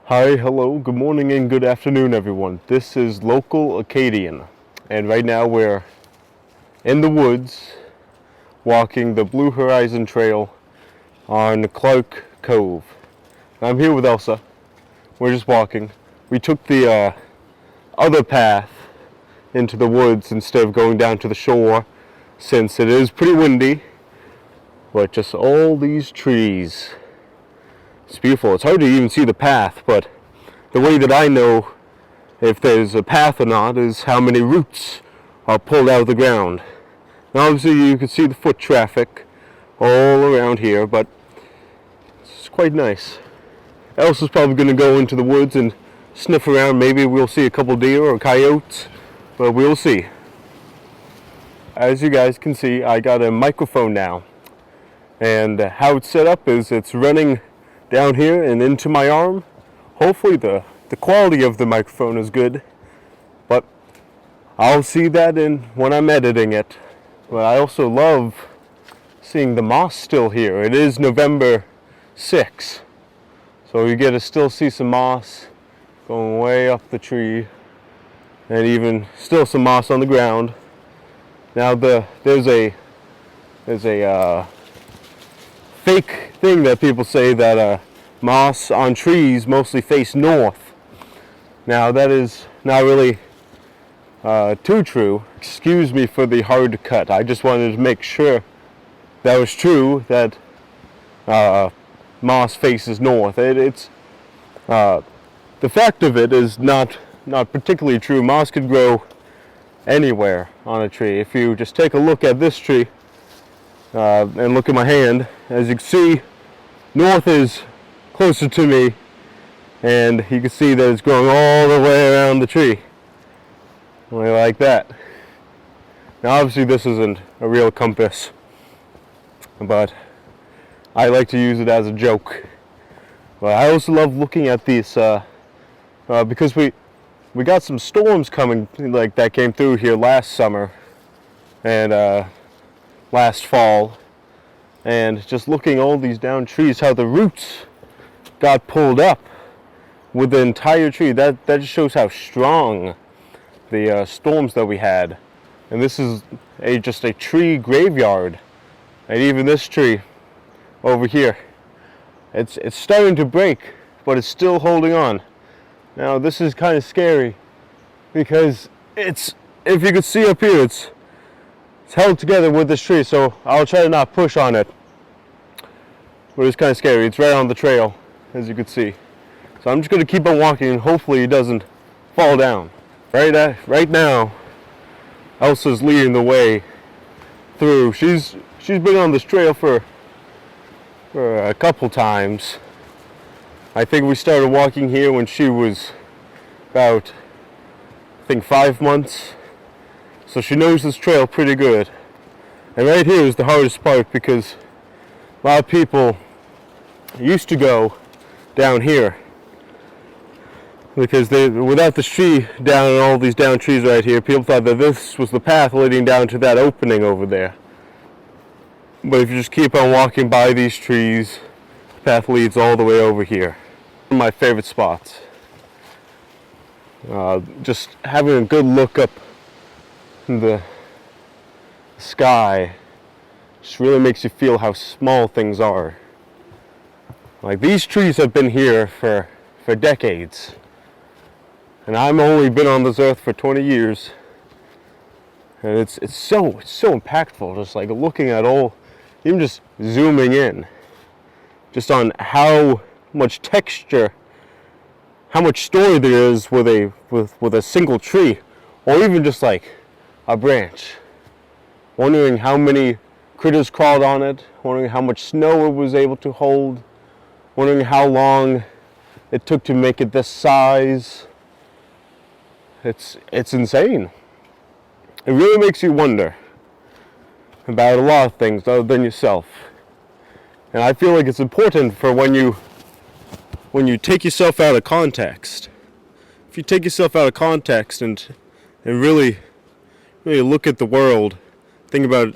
Hi, hello, good morning and good afternoon everyone. This is Local Acadian, and right now we're in the woods walking the Blue Horizon Trail on Clark Cove. I'm here with Elsa. We're just walking. We took the other path into the woods instead of going down to the shore since it is pretty windy, but just all these trees. It's beautiful. It's hard to even see the path, but the way that I know if there's a path or not is how many roots are pulled out of the ground. Now obviously you can see the foot traffic all around here, but it's quite nice. Elsa's probably going to go into the woods and sniff around. Maybe we'll see a couple deer or coyotes, but we'll see. As you guys can see, I got a microphone now, and how it's set up is it's running down here and into my arm. Hopefully the quality of the microphone is good, but I'll see that when I'm editing it. But I also love seeing the moss still here. It is November 6th, so you get to still see some moss going way up the tree, and even still some moss on the ground. Now there's a fake thing that people say that moss on trees mostly face north. Now that is not really too true. Excuse me for the hard cut. I just wanted to make sure that was true, that moss faces north. It's the fact of it is not particularly true. Moss could grow anywhere on a tree. If you just take a look at this tree and look at my hand, as you can see, north is closer to me, and you can see that it's growing all the way around the tree, like that. Now obviously this isn't a real compass, but I like to use it as a joke. But I also love looking at these because we got some storms coming, like that came through here last summer and last fall, and just looking all these down trees, how the roots got pulled up with the entire tree. That just shows how strong the storms that we had. And this is just a tree graveyard. And even this tree over here, it's starting to break, but it's still holding on. Now this is kind of scary because if you could see up here, it's held together with this tree, so I'll try to not push on it. But it's kind of scary. It's right on the trail, as you can see. So I'm just going to keep on walking and hopefully it doesn't fall down. Right now, Elsa's leading the way through. She's been on this trail for a couple times. I think we started walking here when she was about, I think, 5 months. So she knows this trail pretty good. And right here is the hardest part because a lot of people used to go down here because without this tree down and all these down trees right here, people thought that this was the path leading down to that opening over there. But if you just keep on walking by these trees, the path leads all the way over here. One of my favorite spots. Just having a good look up in the sky just really makes you feel how small things are. Like, these trees have been here for decades, and I've only been on this earth for 20 years, and it's so impactful, just like looking at all, even just zooming in, just on how much texture, how much story there is with a single tree, or even just like a branch. Wondering how many critters crawled on it, wondering how much snow it was able to hold, wondering how long it took to make it this size. It's insane. It really makes you wonder about a lot of things other than yourself. And I feel like it's important for when you take yourself out of context. If you take yourself out of context and really look at the world, think about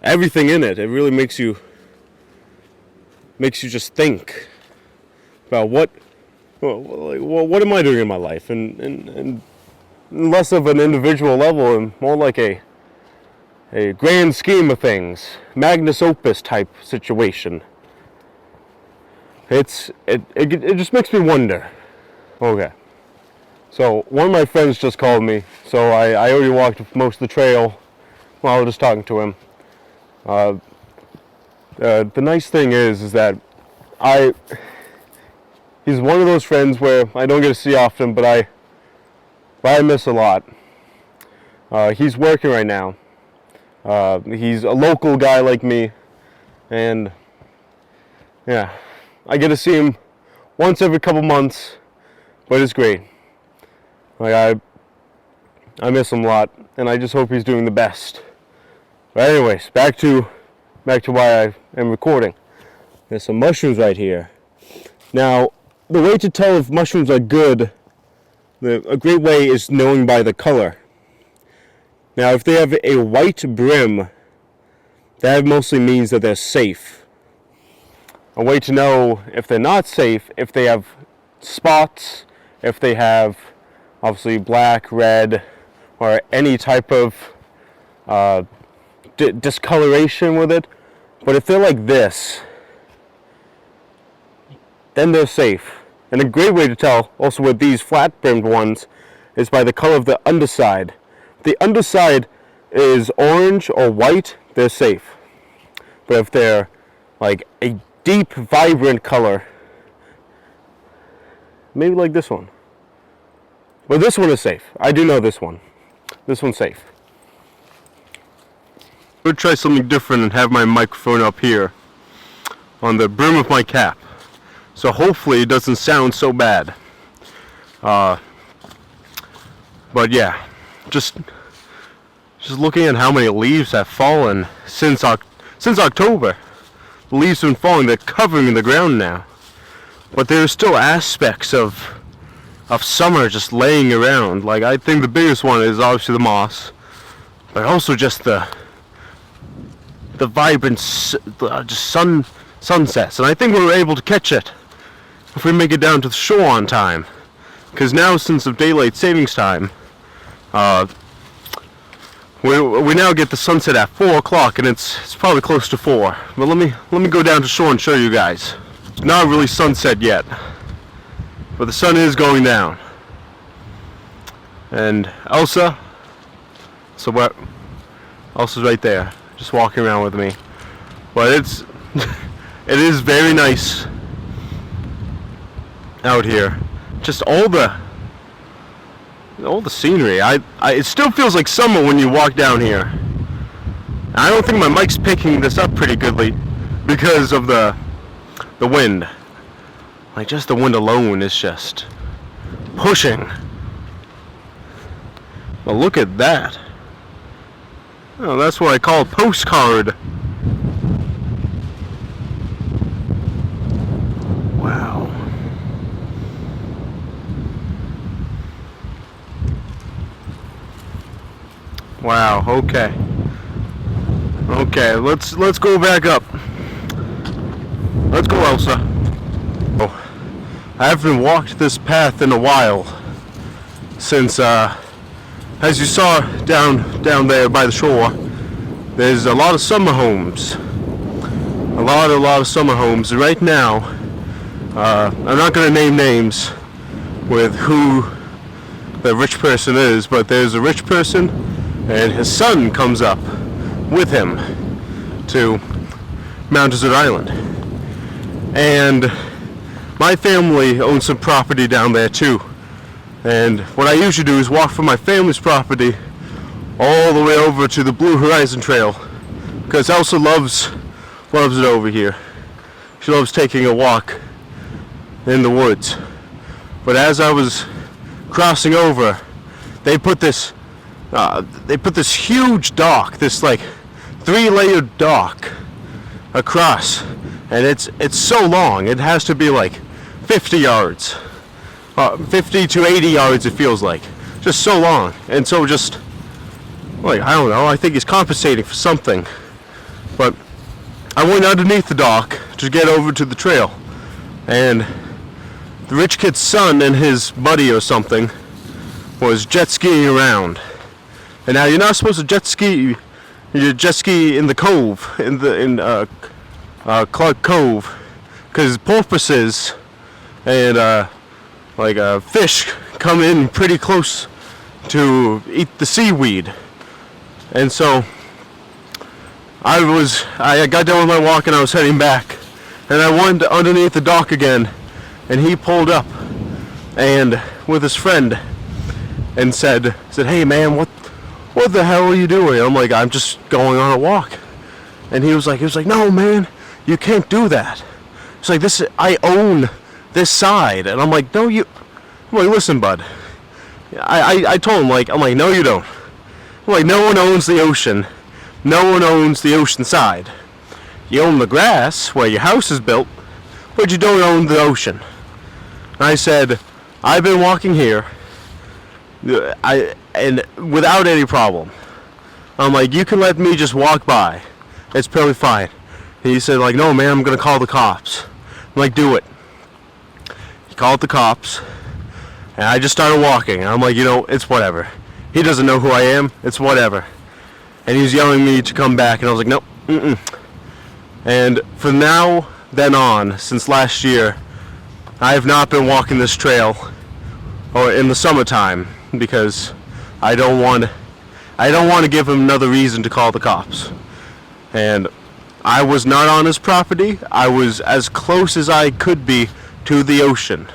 everything in it, it really makes you just think about what well, what am I doing in my life? And less of an individual level and more like a grand scheme of things, Magnus Opus type situation. It just makes me wonder. Okay, so one of my friends just called me, so I already walked most of the trail while I was just talking to him. The nice thing is that he's one of those friends where I don't get to see often, but I miss a lot. He's working right now. He's a local guy like me, and yeah, I get to see him once every couple months, but it's great. Like I miss him a lot, and I just hope he's doing the best. But anyways, back to why I am recording. There's some mushrooms right here. Now, the way to tell if mushrooms are good, a great way is knowing by the color. Now, if they have a white brim, that mostly means that they're safe. A way to know if they're not safe, if they have spots, if they have obviously black, red, or any type of discoloration with it. But if they're like this, then they're safe. And a great way to tell, also with these flat-brimmed ones, is by the color of the underside. If the underside is orange or white, they're safe. But if they're like a deep, vibrant color, maybe like this one. But this one is safe. I do know this one. This one's safe. I'm going to try something different and have my microphone up here on the brim of my cap. So hopefully it doesn't sound so bad. But yeah, just looking at how many leaves have fallen since October. The leaves have been falling, they're covering the ground now. But there's still aspects of summer just laying around. Like, I think the biggest one is obviously the moss, but also just the vibrant sunsets. And I think we were able to catch it if we make it down to the shore on time. Because now, since of daylight savings time, we now get the sunset at 4 o'clock, and it's probably close to 4. But let me go down to shore and show you guys. It's not really sunset yet, but the sun is going down. And Elsa, Elsa's right there, just walking around with me. But it is very nice out here. Just all the scenery. It still feels like summer when you walk down here. I don't think my mic's picking this up pretty goodly because of the wind. Like, just the wind alone is just pushing. Well, look at that. Oh, that's what I call a postcard. Wow. Wow, okay. Okay, let's go back up. Let's go, Elsa. Oh, I haven't walked this path in a while since as you saw down there by the shore, there's a lot of summer homes. A lot of summer homes. And right now, I'm not going to name names with who the rich person is, but there's a rich person and his son comes up with him to Mount Desert Island. And my family owns some property down there too. And what I usually do is walk from my family's property all the way over to the Blue Horizon Trail, because Elsa loves it over here. She loves taking a walk in the woods. But as I was crossing over, they put this huge dock, this like 3-layered dock across, and it's so long. It has to be like 50 yards. 50 to 80 yards it feels like. Just so long. And so just, like, I don't know, I think he's compensating for something. But I went underneath the dock to get over to the trail. And the rich kid's son and his buddy or something was jet skiing around. And now you're not supposed to jet ski. You jet ski in the cove, in Clark Cove, because porpoises and fish come in pretty close to eat the seaweed. And so I got done with my walk and I was heading back, and I went underneath the dock again, and he pulled up and with his friend and said, "Hey man, what the hell are you doing?" I'm like, "I'm just going on a walk." And he was like, "No man, you can't do that." It's like, I own this side. And I'm like, "No, you." I'm like, "Listen, bud." I told him, I'm like, "No, you don't." I'm like, "No one owns the ocean. No one owns the ocean side. You own the grass where your house is built, but you don't own the ocean." And I said, "I've been walking here, and without any problem." I'm like, "You can let me just walk by. It's perfectly fine." And he said, "No man, I'm gonna call the cops." I'm like, "Do it." He called the cops, and I just started walking. And I'm like, it's whatever. He doesn't know who I am. It's whatever. And he was yelling at me to come back, and I was like, "Nope, mm-mm." And from then on, since last year, I have not been walking this trail, or in the summertime, because I don't want to give him another reason to call the cops. And I was not on his property. I was as close as I could be to the ocean.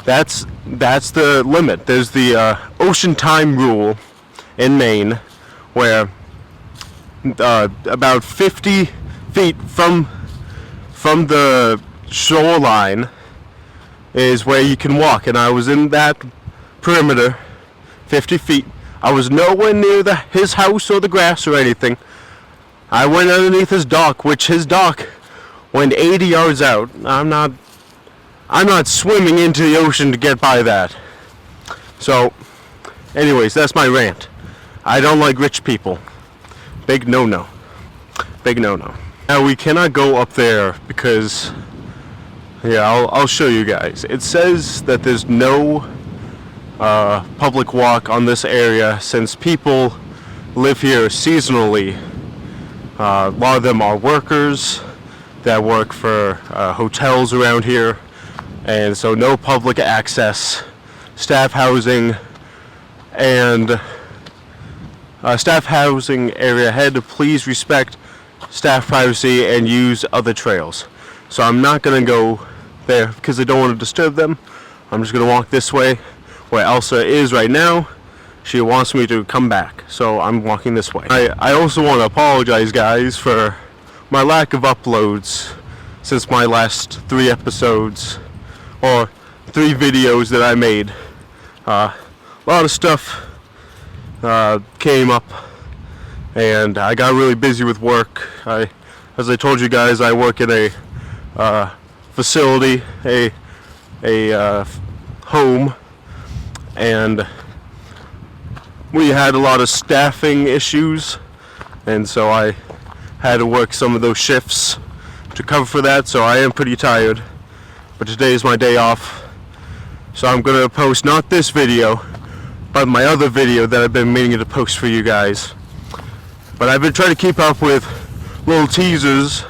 That's the limit. There's the ocean time rule in Maine, where about 50 feet from the shoreline is where you can walk, and I was in that perimeter, 50 feet. I was nowhere near his house or the grass or anything. I went underneath his dock, which his dock went 80 yards out. I'm not swimming into the ocean to get by that. So, anyways, that's my rant. I don't like rich people. Big no-no. Big no-no. Now, we cannot go up there because, I'll show you guys. It says that there's no public walk on this area since people live here seasonally. A lot of them are workers that work for hotels around here, and so no public access, staff housing, and staff housing area had to please respect staff privacy and use other trails. So I'm not going to go there because I don't want to disturb them. I'm just going to walk this way where Elsa is right now. She wants me to come back, so I'm walking this way. I also want to apologize, guys, for my lack of uploads since my last 3 episodes, or 3 videos that I made. A lot of stuff came up, and I got really busy with work. As I told you guys, I work in a facility, a home, and we had a lot of staffing issues, and so I had to work some of those shifts to cover for that, so I am pretty tired. But today is my day off, so I'm going to post not this video, but my other video that I've been meaning to post for you guys. But I've been trying to keep up with little teasers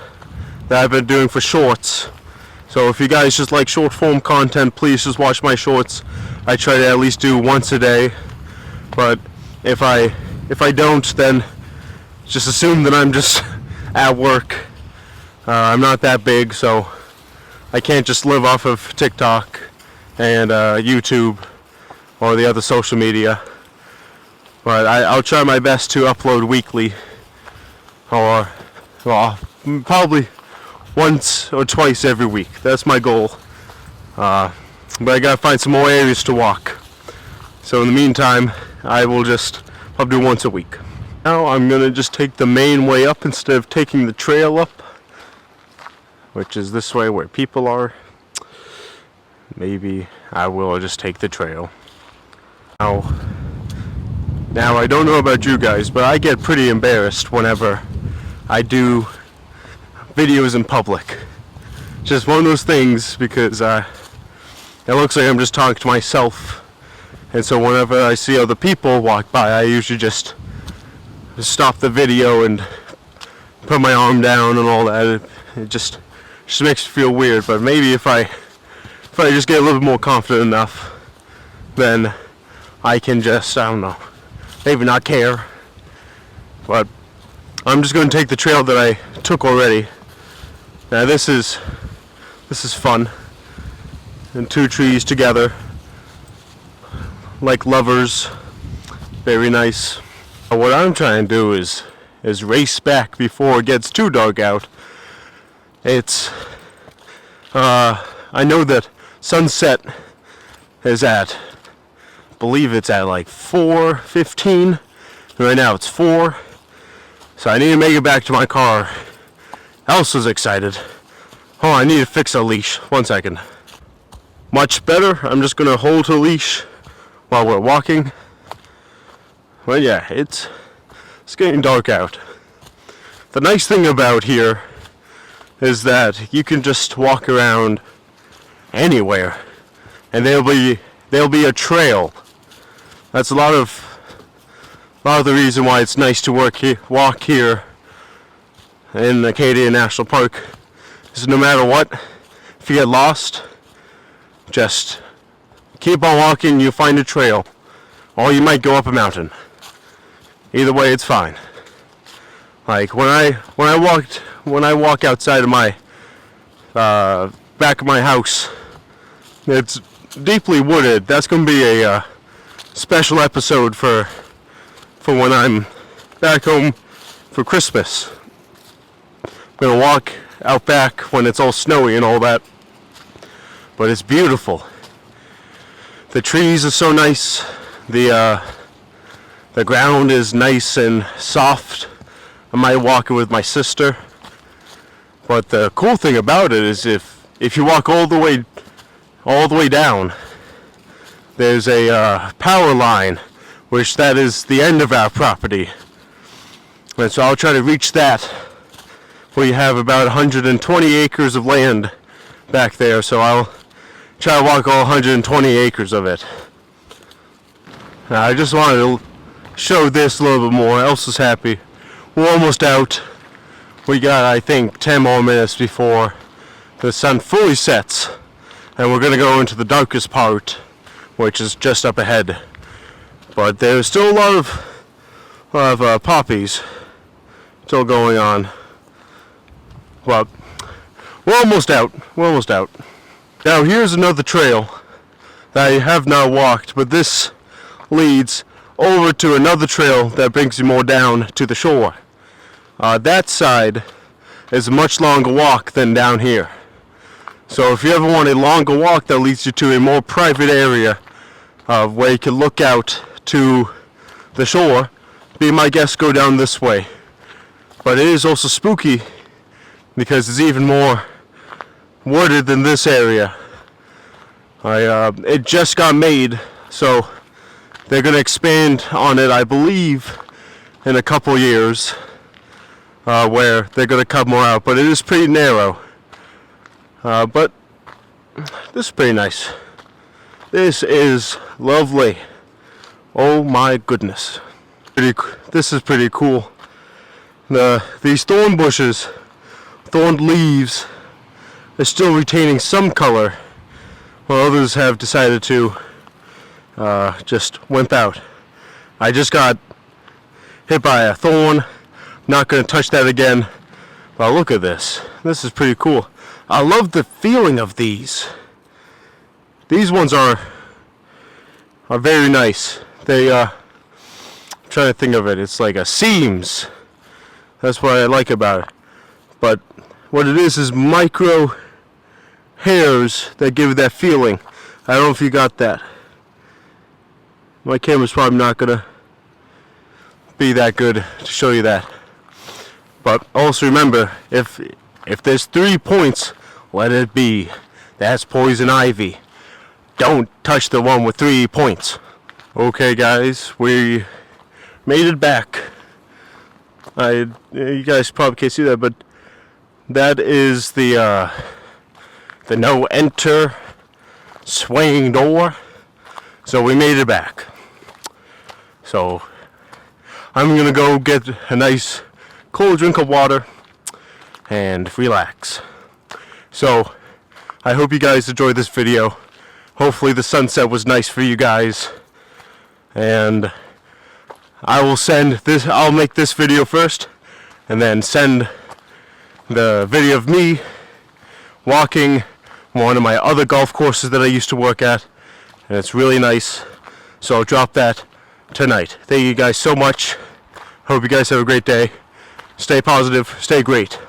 that I've been doing for shorts. So if you guys just like short form content, please just watch my shorts. I try to at least do once a day. But if I don't, then just assume that I'm just at work. I'm not that big, so I can't just live off of TikTok and YouTube or the other social media. But I'll try my best to upload weekly, or probably once or twice every week. That's my goal. But I gotta find some more areas to walk. So in the meantime, I will just probably do once a week. Now I'm gonna just take the main way up instead of taking the trail up, which is this way where people are. Maybe I will just take the trail. Now I don't know about you guys, but I get pretty embarrassed whenever I do videos in public. Just one of those things, because it looks like I'm just talking to myself. And so whenever I see other people walk by, I usually just stop the video and put my arm down and all that. It just makes me feel weird. But maybe if I just get a little bit more confident enough, then I can just, I don't know, maybe not care. But I'm just going to take the trail that I took already. Now this is fun. And two trees together, like lovers. Very nice. What I'm trying to do is race back before it gets too dark out. It's I know that sunset is at, I believe it's at like 4:15. Right now it's 4. So I need to make it back to my car. Elsa's excited. Oh, I need to fix a leash. 1 second. Much better. I'm just gonna hold her leash while we're walking. Well, yeah, it's getting dark out. The nice thing about here is that you can just walk around anywhere, and there'll be a trail. That's a lot of the reason why it's nice to walk here in Acadia National Park. Is no matter what, if you get lost, just keep on walking. You'll find a trail, or you might go up a mountain. Either way, it's fine. Like when I walk outside of my back of my house, it's deeply wooded. That's going to be a special episode for when I'm back home for Christmas. I'm gonna walk out back when it's all snowy and all that. But it's beautiful. The trees are so nice. The ground is nice and soft. I might walk it with my sister. But the cool thing about it is if you walk all the way down, there's a power line, which that is the end of our property. And so I'll try to reach that. We have about 120 acres of land back there, so I'll try to walk all 120 acres of it. Now, I just wanted to show this a little bit more. Elsa's happy. We're almost out. We got, I think, 10 more minutes before the sun fully sets, and we're going to go into the darkest part, which is just up ahead. But there's still a lot of poppies still going on. Well, we're almost out. We're almost out. Now here's another trail that I have not walked, but this leads over to another trail that brings you more down to the shore. That side is a much longer walk than down here. So if you ever want a longer walk that leads you to a more private area where you can look out to the shore, be my guest, go down this way. But it is also spooky because it's even more wooded than this area. It just got made, so they're going to expand on it, I believe, in a couple years, where they're going to cut more out. But it is pretty narrow. But this is pretty nice. This is lovely. Oh my goodness. This is pretty cool. These thorn bushes, thorn leaves, are still retaining some color, while others have decided to just wimp out. I just got hit by a thorn. Not going to touch that again. But look at this. This is pretty cool. I love the feeling of these. These ones are very nice. They I'm trying to think of it. It's like a seams. That's what I like about it. But what it is micro hairs that give it that feeling. I don't know if you got that. My camera's probably not gonna be that good to show you that. But also remember, if there's 3 points, let it be. That's poison ivy. Don't touch the one with 3 points. Okay guys, we made it back. You guys probably can't see that, but that is the no enter swaying door. So we made it back. So I'm gonna go get a nice cold drink of water and relax. So I hope you guys enjoyed this video. Hopefully the sunset was nice for you guys. And I'll make this video first and then send the video of me walking one of my other golf courses that I used to work at. And it's really nice. So I'll drop that tonight. Thank you guys so much. Hope you guys have a great day. Stay positive, stay great.